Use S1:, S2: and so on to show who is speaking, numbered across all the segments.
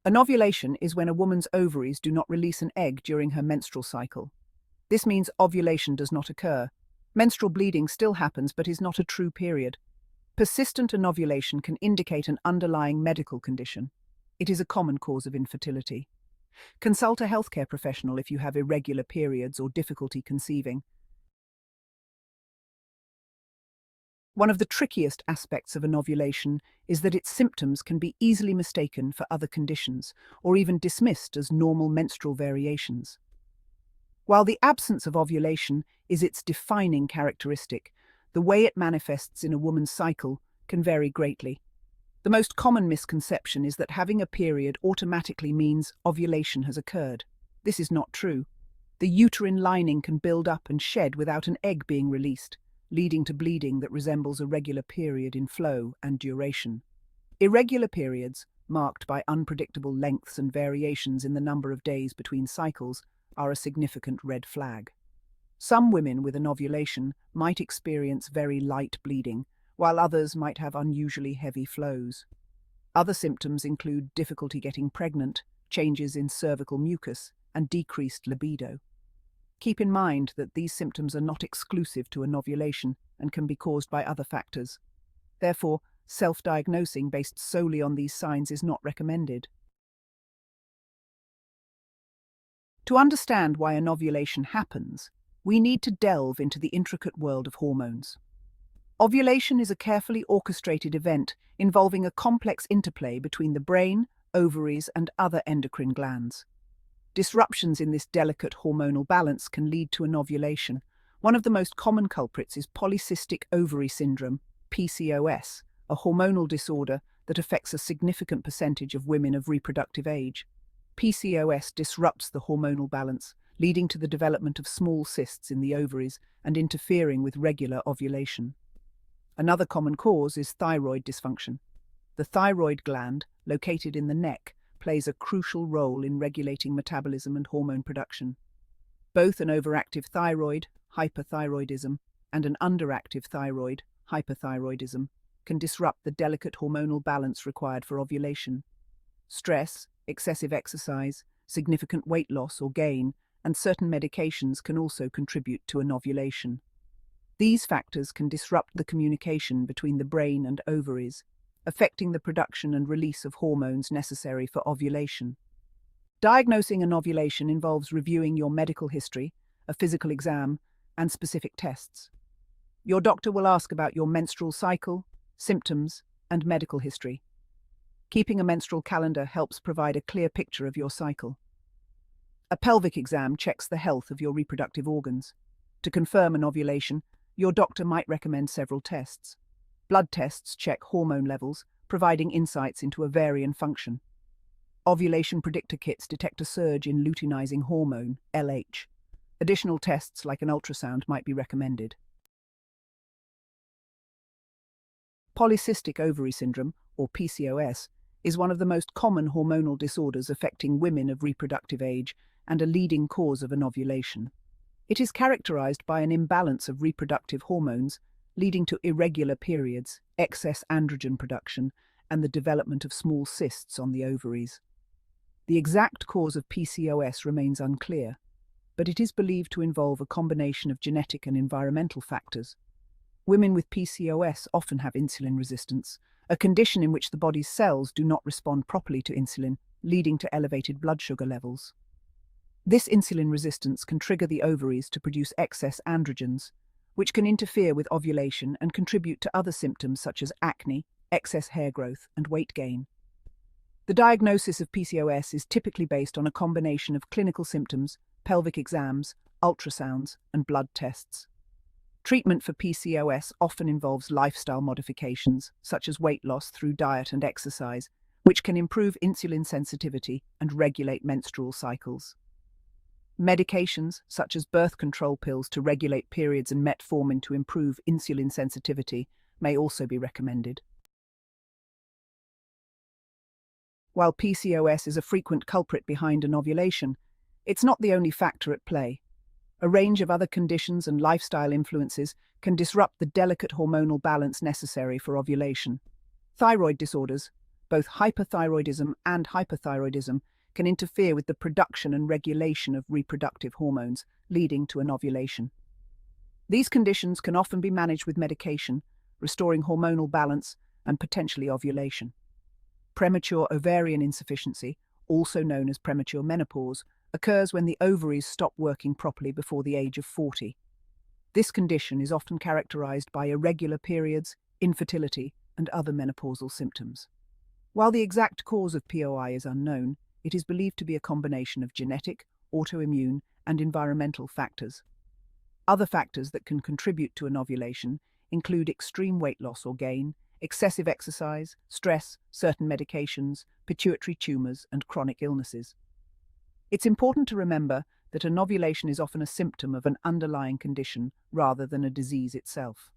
S1: Anovulation is when a woman's ovaries do not release an egg during her menstrual cycle. This means ovulation does not occur. Menstrual bleeding still happens but is not a true period. Persistent anovulation can indicate an underlying medical condition. It is a common cause of infertility. Consult a healthcare professional if you have irregular periods or difficulty conceiving. One of the trickiest aspects of anovulation is that its symptoms can be easily mistaken for other conditions, or even dismissed as normal menstrual variations. While the absence of ovulation is its defining characteristic, the way it manifests in a woman's cycle can vary greatly. The most common misconception is that having a period automatically means ovulation has occurred. This is not true. The uterine lining can build up and shed without an egg being released, leading to bleeding that resembles a regular period in flow and duration. Irregular periods, marked by unpredictable lengths and variations in the number of days between cycles, are a significant red flag. Some women with anovulation might experience very light bleeding, while others might have unusually heavy flows. Other symptoms include difficulty getting pregnant, changes in cervical mucus, and decreased libido. Keep in mind that these symptoms are not exclusive to anovulation and can be caused by other factors. Therefore, self-diagnosing based solely on these signs is not recommended. To understand why anovulation happens, we need to delve into the intricate world of hormones. Ovulation is a carefully orchestrated event involving a complex interplay between the brain, ovaries, and other endocrine glands. Disruptions in this delicate hormonal balance can lead to anovulation. One of the most common culprits is polycystic ovary syndrome, PCOS, a hormonal disorder that affects a significant percentage of women of reproductive age. PCOS disrupts the hormonal balance, leading to the development of small cysts in the ovaries and interfering with regular ovulation. Another common cause is thyroid dysfunction. The thyroid gland, located in the neck, plays a crucial role in regulating metabolism and hormone production. Both an overactive thyroid, hyperthyroidism, and an underactive thyroid, hyperthyroidism, can disrupt the delicate hormonal balance required for ovulation. Stress, excessive exercise, significant weight loss or gain, and certain medications can also contribute to anovulation. These factors can disrupt the communication between the brain and ovaries, affecting the production and release of hormones necessary for ovulation. Diagnosing anovulation involves reviewing your medical history, a physical exam, and specific tests. Your doctor will ask about your menstrual cycle, symptoms, and medical history. Keeping a menstrual calendar helps provide a clear picture of your cycle. A pelvic exam checks the health of your reproductive organs. To confirm an ovulation, your doctor might recommend several tests. Blood tests check hormone levels, providing insights into ovarian function. Ovulation predictor kits detect a surge in luteinizing hormone, LH. Additional tests like an ultrasound might be recommended. Polycystic ovary syndrome, or PCOS, is one of the most common hormonal disorders affecting women of reproductive age and a leading cause of anovulation. It is characterized by an imbalance of reproductive hormones, leading to irregular periods, excess androgen production, and the development of small cysts on the ovaries. The exact cause of PCOS remains unclear, but it is believed to involve a combination of genetic and environmental factors. Women with PCOS often have insulin resistance, a condition in which the body's cells do not respond properly to insulin, leading to elevated blood sugar levels. This insulin resistance can trigger the ovaries to produce excess androgens, which can interfere with ovulation and contribute to other symptoms such as acne, excess hair growth, and weight gain. The diagnosis of PCOS is typically based on a combination of clinical symptoms, pelvic exams, ultrasounds, and blood tests. Treatment for PCOS often involves lifestyle modifications, such as weight loss through diet and exercise, which can improve insulin sensitivity and regulate menstrual cycles. Medications, such as birth control pills to regulate periods and metformin to improve insulin sensitivity, may also be recommended. While PCOS is a frequent culprit behind anovulation, it's not the only factor at play. A range of other conditions and lifestyle influences can disrupt the delicate hormonal balance necessary for ovulation. Thyroid disorders, Both hyperthyroidism and hypothyroidism can interfere with the production and regulation of reproductive hormones, leading to anovulation. These conditions can often be managed with medication, restoring hormonal balance and potentially ovulation. Premature ovarian insufficiency, also known as premature menopause, occurs when the ovaries stop working properly before the age of 40. This condition is often characterized by irregular periods, infertility, and other menopausal symptoms. While the exact cause of POI is unknown, it is believed to be a combination of genetic, autoimmune, and environmental factors. Other factors that can contribute to anovulation include extreme weight loss or gain, excessive exercise, stress, certain medications, pituitary tumors, and chronic illnesses. It's important to remember that anovulation is often a symptom of an underlying condition rather than a disease itself.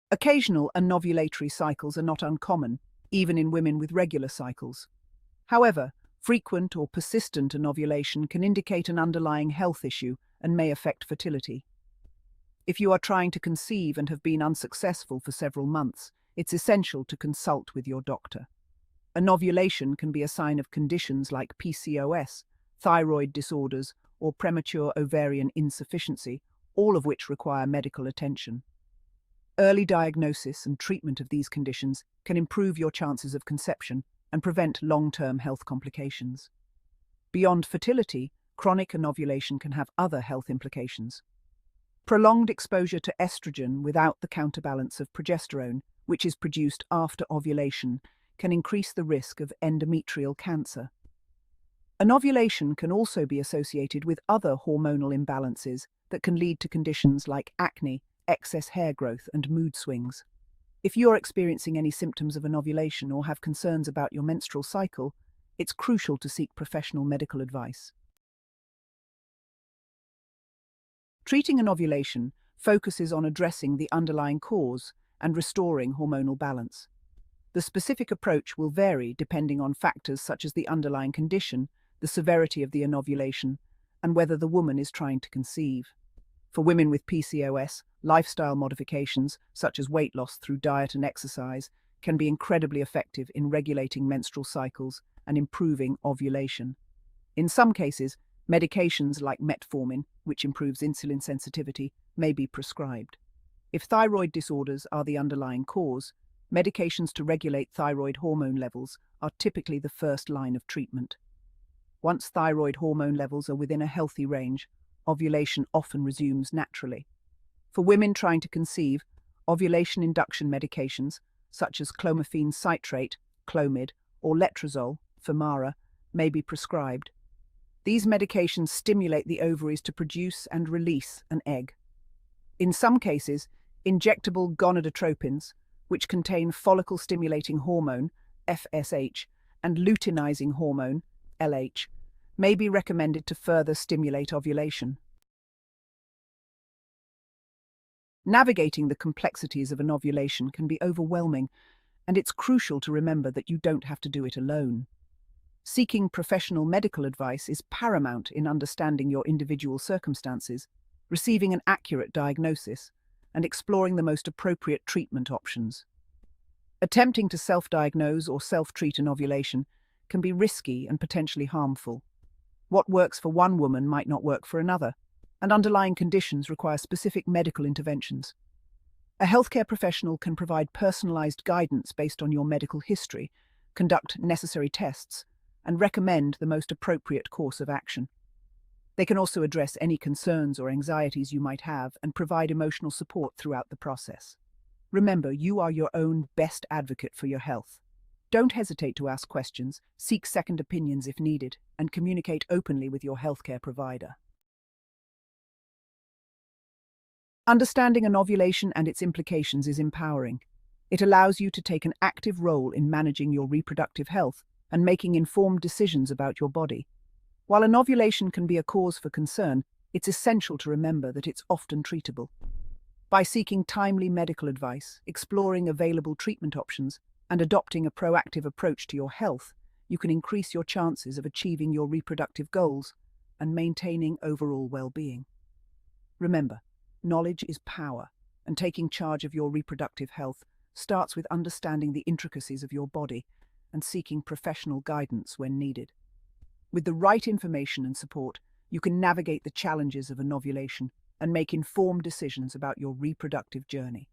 S1: Occasional anovulatory cycles are not uncommon, even in women with regular cycles. However, frequent or persistent anovulation can indicate an underlying health issue and may affect fertility. If you are trying to conceive and have been unsuccessful for several months, it's essential to consult with your doctor. Anovulation can be a sign of conditions like PCOS, thyroid disorders, or premature ovarian insufficiency, all of which require medical attention. Early diagnosis and treatment of these conditions can improve your chances of conception and prevent long-term health complications. Beyond fertility, chronic anovulation can have other health implications. Prolonged exposure to estrogen without the counterbalance of progesterone, which is produced after ovulation, can increase the risk of endometrial cancer. Anovulation can also be associated with other hormonal imbalances that can lead to conditions like acne, excess hair growth, and mood swings. If you are experiencing any symptoms of anovulation or have concerns about your menstrual cycle, it's crucial to seek professional medical advice. Treating anovulation focuses on addressing the underlying cause and restoring hormonal balance. The specific approach will vary depending on factors such as the underlying condition, the severity of the anovulation, and whether the woman is trying to conceive. For women with PCOS, lifestyle modifications, such as weight loss through diet and exercise, can be incredibly effective in regulating menstrual cycles and improving ovulation. In some cases, medications like metformin, which improves insulin sensitivity, may be prescribed. If thyroid disorders are the underlying cause, medications to regulate thyroid hormone levels are typically the first line of treatment. Once thyroid hormone levels are within a healthy range, ovulation often resumes naturally. For women trying to conceive, ovulation induction medications, such as clomiphene citrate, Clomid, or letrozole, Femara, may be prescribed. These medications stimulate the ovaries to produce and release an egg. In some cases, injectable gonadotropins, which contain follicle-stimulating hormone, FSH, and luteinizing hormone, LH, may be recommended to further stimulate ovulation. Navigating the complexities of anovulation can be overwhelming, and it's crucial to remember that you don't have to do it alone. Seeking professional medical advice is paramount in understanding your individual circumstances, receiving an accurate diagnosis, and exploring the most appropriate treatment options. Attempting to self-diagnose or self-treat anovulation can be risky and potentially harmful. What works for one woman might not work for another, and underlying conditions require specific medical interventions. A healthcare professional can provide personalized guidance based on your medical history, conduct necessary tests, and recommend the most appropriate course of action. They can also address any concerns or anxieties you might have and provide emotional support throughout the process. Remember, you are your own best advocate for your health. Don't hesitate to ask questions, seek second opinions if needed, and communicate openly with your healthcare provider. Understanding anovulation and its implications is empowering. It allows you to take an active role in managing your reproductive health and making informed decisions about your body. While anovulation can be a cause for concern, it's essential to remember that it's often treatable. By seeking timely medical advice, exploring available treatment options, and adopting a proactive approach to your health, you can increase your chances of achieving your reproductive goals and maintaining overall well-being. Remember, knowledge is power, and taking charge of your reproductive health starts with understanding the intricacies of your body and seeking professional guidance when needed. With the right information and support, you can navigate the challenges of anovulation and make informed decisions about your reproductive journey.